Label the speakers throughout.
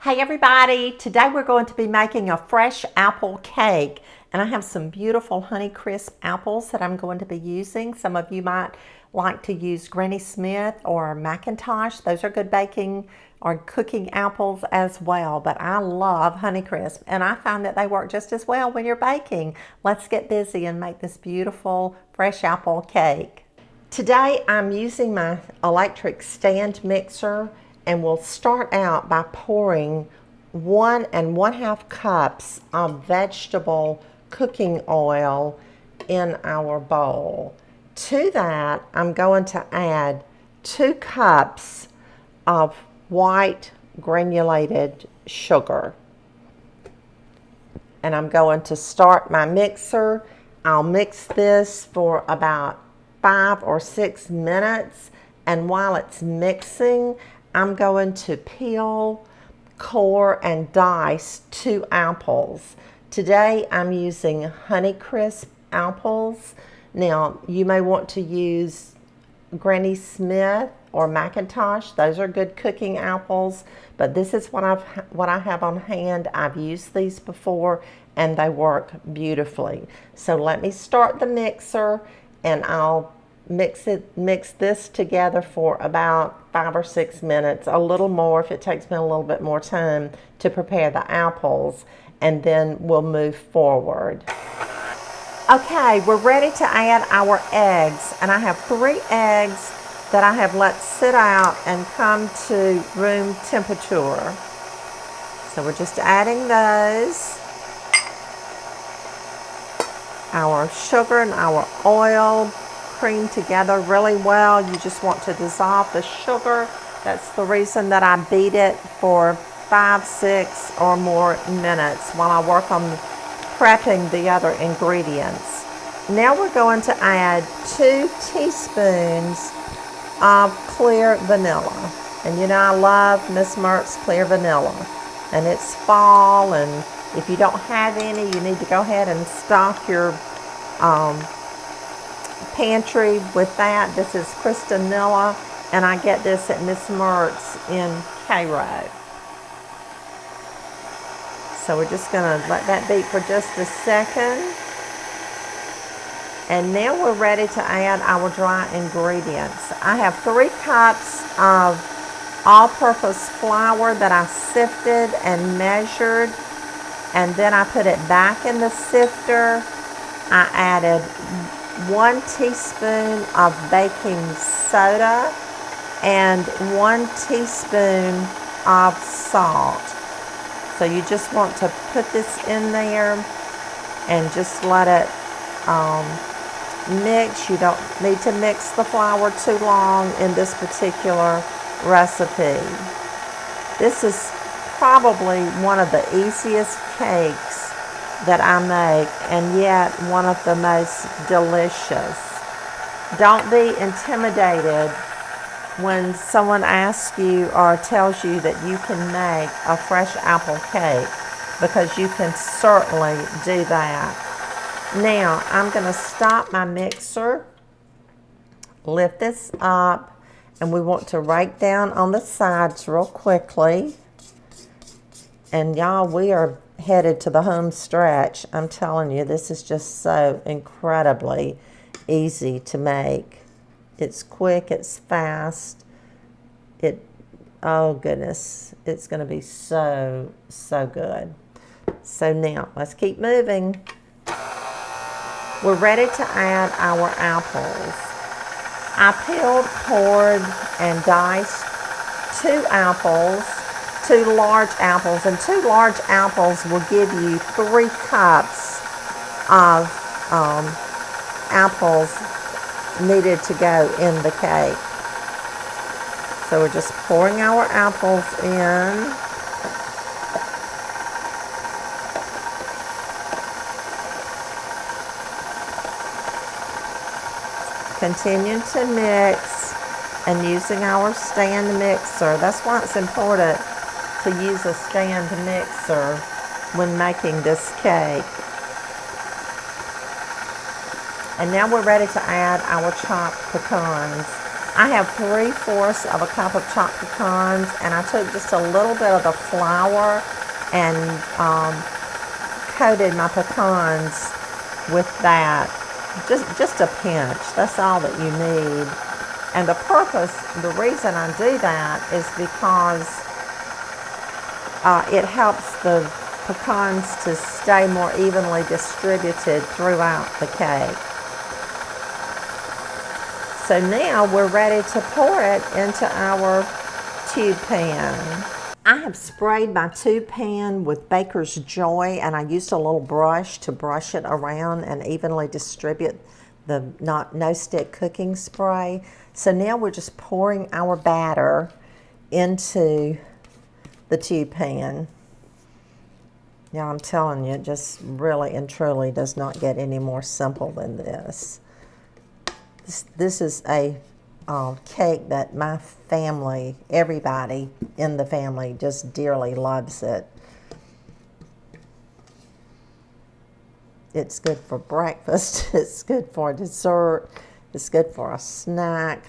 Speaker 1: Hey everybody, today we're going to be making a fresh apple cake, and I have some beautiful Honeycrisp apples that I'm going to be using. Some of you might like to use Granny Smith or Macintosh. Those are good baking or cooking apples as well, but I love Honeycrisp and I find that they work just as well when you're baking. Let's get busy and make this beautiful fresh apple cake. Today I'm using my electric stand mixer, and we'll start out by pouring 1 1/2 cups of vegetable cooking oil in our bowl. To that, I'm going to add 2 cups of white granulated sugar. And I'm going to start my mixer. I'll mix this for about 5 or 6 minutes, and while it's mixing, I'm going to peel, core, and dice 2 apples. Today I'm using Honeycrisp apples. Now you may want to use Granny Smith or Macintosh. Those are good cooking apples, but this is what I have on hand. I've used these before and they work beautifully. So let me start the mixer and I'll mix this together for about 5 or 6 minutes, a little more if it takes me a little bit more time to prepare the apples, and then we'll move forward. Okay, we're ready to add our eggs, and I have 3 eggs that I have let sit out and come to room temperature. So we're just adding those. Our sugar and our oil cream together really well. You just want to dissolve the sugar. That's the reason that I beat it for 5, 6 or more minutes while I work on prepping the other ingredients. Now we're going to add 2 teaspoons of clear vanilla. And you know I love Miss Mert's clear vanilla. And it's fall, and if you don't have any, you need to go ahead and stock your pantry with that. This is Christanilla, and I get this at Miss Mert's in Cairo. So we're just going to let that beat for just a second. And now we're ready to add our dry ingredients. I have 3 cups of all-purpose flour that I sifted and measured, and then I put it back in the sifter. I added 1 teaspoon of baking soda and 1 teaspoon of salt. So you just want to put this in there and just let it mix. You don't need to mix the flour too long in this particular recipe. This is probably one of the easiest cakes that I make, and yet one of the most delicious. Don't be intimidated when someone asks you or tells you that you can make a fresh apple cake, because you can certainly do that. Now I'm going to stop my mixer, lift this up, and we want to rake down on the sides real quickly. And y'all, we are headed to the home stretch. I'm telling you, this is just so incredibly easy to make. It's quick, it's fast. Oh goodness, it's going to be so good. So now let's keep moving. We're ready to add our apples. I peeled, cored, and diced 2 apples. 2 large apples, and 2 large apples will give you 3 cups of apples needed to go in the cake. So we're just pouring our apples in. Continue to mix and using our stand mixer. That's why it's important to use a stand mixer when making this cake. And now we're ready to add our chopped pecans. I have 3/4 of a cup of chopped pecans, and I took just a little bit of the flour and coated my pecans with that. Just a pinch. That's all that you need. And the reason I do that is because it helps the pecans to stay more evenly distributed throughout the cake. So now we're ready to pour it into our tube pan. I have sprayed my tube pan with Baker's Joy, and I used a little brush to brush it around and evenly distribute the no-stick cooking spray. So now we're just pouring our batter into the tube pan. Now I'm telling you, it just really and truly does not get any more simple than this. This is a cake that my family, everybody in the family, just dearly loves it. It's good for breakfast, it's good for dessert, it's good for a snack,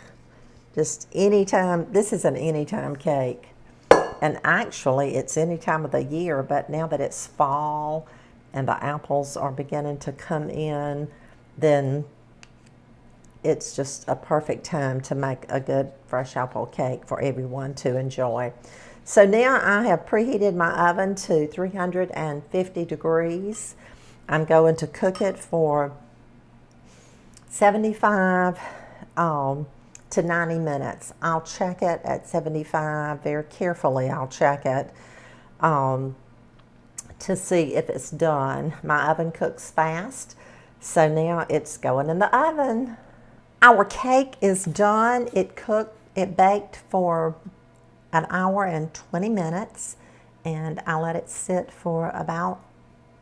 Speaker 1: just anytime. This is an anytime cake. And actually, it's any time of the year, but now that it's fall and the apples are beginning to come in, then it's just a perfect time to make a good fresh apple cake for everyone to enjoy. So now I have preheated my oven to 350 degrees. I'm going to cook it for 75 to 90 minutes. I'll check it at 75 very carefully. I'll check it to see if it's done. My oven cooks fast, so now it's going in the oven. Our cake is done. It baked for an hour and 20 minutes, and I let it sit for about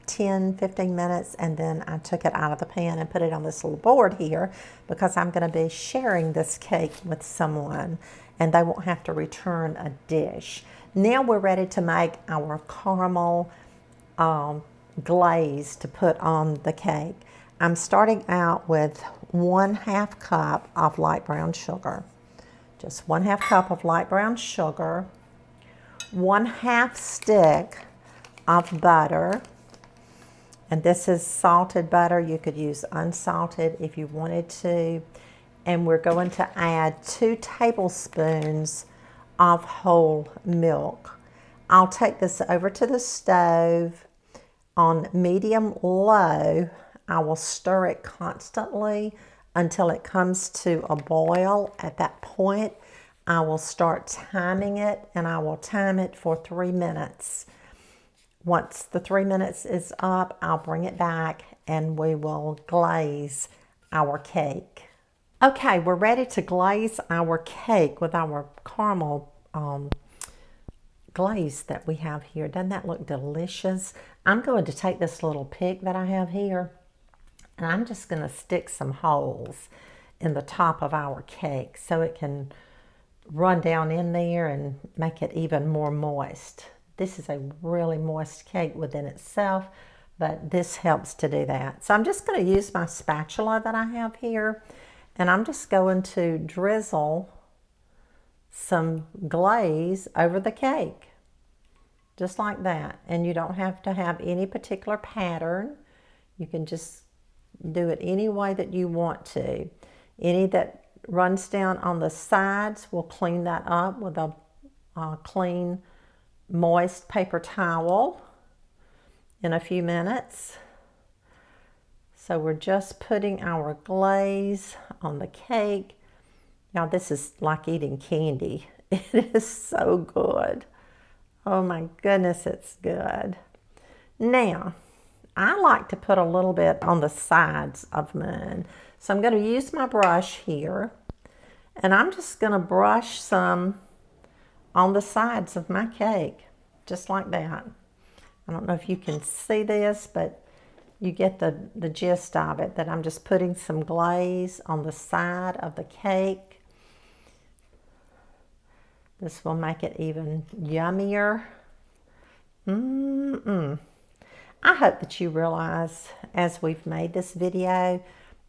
Speaker 1: 10-15 minutes, and then I took it out of the pan and put it on this little board here because I'm going to be sharing this cake with someone, and they won't have to return a dish. Now we're ready to make our caramel glaze to put on the cake. I'm starting out with 1/2 cup of light brown sugar. Just 1/2 cup of light brown sugar, 1/2 stick of butter, and this is salted butter. You could use unsalted if you wanted to. And we're going to add 2 tablespoons of whole milk. I'll take this over to the stove on medium-low. I will stir it constantly until it comes to a boil. At that point, I will start timing it, and I will time it for 3 minutes. Once the 3 minutes is up, I'll bring it back and we will glaze our cake. Okay, we're ready to glaze our cake with our caramel glaze that we have here. Doesn't that look delicious? I'm going to take this little pick that I have here, and I'm just going to stick some holes in the top of our cake so it can run down in there and make it even more moist. This is a really moist cake within itself, but this helps to do that. So I'm just going to use my spatula that I have here, and I'm just going to drizzle some glaze over the cake, just like that. And you don't have to have any particular pattern. You can just do it any way that you want to. Any that runs down on the sides, we'll clean that up with a clean, moist paper towel in a few minutes. So we're just putting our glaze on the cake. Now this is like eating candy. It is so good. Oh my goodness, it's good. Now, I like to put a little bit on the sides of mine. So I'm going to use my brush here, and I'm just going to brush some on the sides of my cake, just like that. I don't know if you can see this, but you get the gist of it, that I'm just putting some glaze on the side of the cake. This will make it even yummier. I hope that you realize, as we've made this video,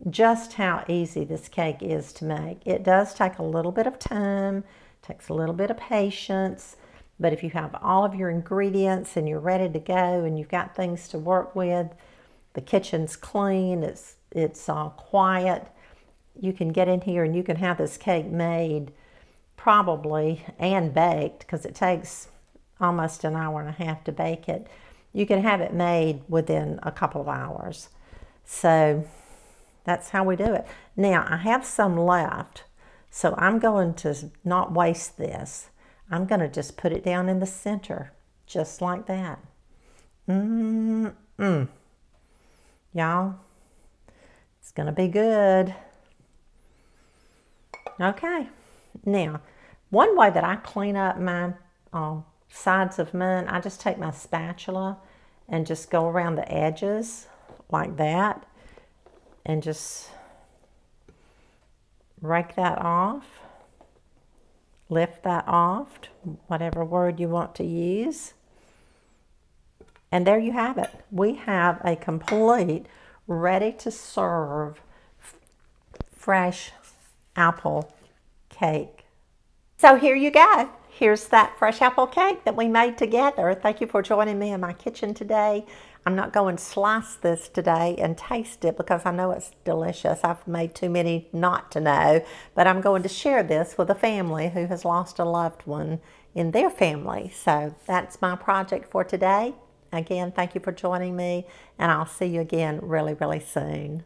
Speaker 1: just how easy this cake is to make. It does take a little bit of time, takes a little bit of patience, but if you have all of your ingredients and you're ready to go and you've got things to work with, the kitchen's clean, it's all quiet, you can get in here and you can have this cake made probably and baked, because it takes almost an hour and a half to bake it. You can have it made within a couple of hours. So that's how we do it. Now, I have some left, so I'm going to not waste this. I'm going to just put it down in the center, just like that. Y'all, it's going to be good. Okay. Now, one way that I clean up my sides of mine, I just take my spatula and just go around the edges like that and just rake that off, lift that off, whatever word you want to use. And there you have it. We have a complete, ready to serve fresh apple cake. So here you go. Here's that fresh apple cake that we made together. Thank you for joining me in my kitchen today. I'm not going to slice this today and taste it because I know it's delicious. I've made too many not to know, but I'm going to share this with a family who has lost a loved one in their family. So that's my project for today. Again, thank you for joining me, and I'll see you again really, really soon.